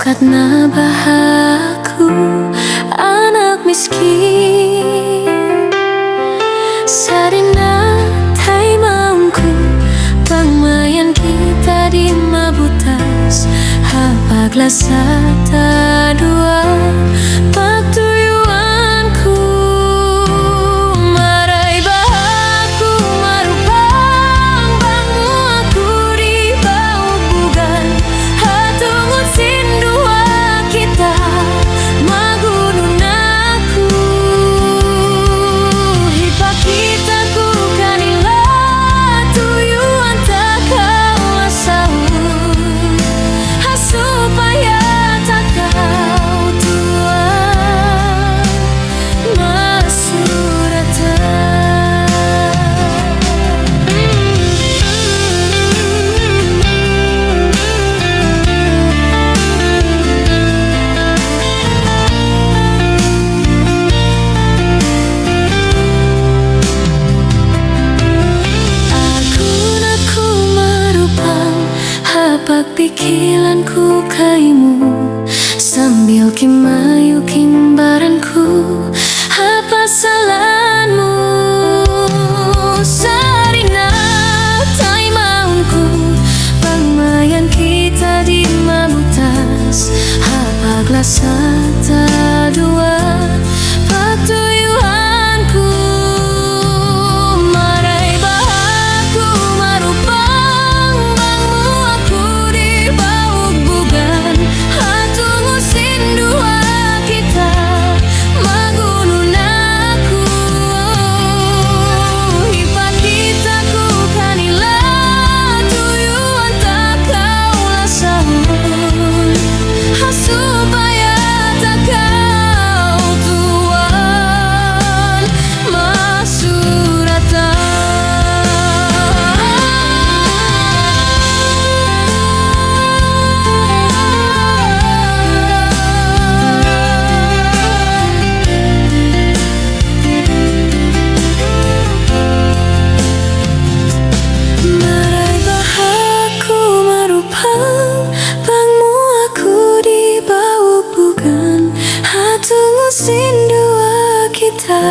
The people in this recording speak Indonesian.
sukatna bahaku anak miskin. Sarina tai maungku pangmayan kita di mabutas hapaglah sata dua patuyuanku. Marai bahaku marupang bangmu aku di bau bugan hatungut sindua kita magunun aku. Hipa kita ku kanila tuyuan tak kau asahun supaya tak kau tuan masuratan. Aku marupang hapak pikiranku kaimu sambil kimayu kimbaranku apa salahmu. Sarina tai maunku pangmayan kita di mabutas hapaglah sata dua patuyuanku. Marai bahaku marupang bangmu aku di bau bugan hatungu sindua kita magunun aku. Hipa kita ku kanila tuyuan tak kau lasahun supaya tak kau tuan masuratan. Marai bahaku marupang bangmu aku di bau bugan hatungu sindua kita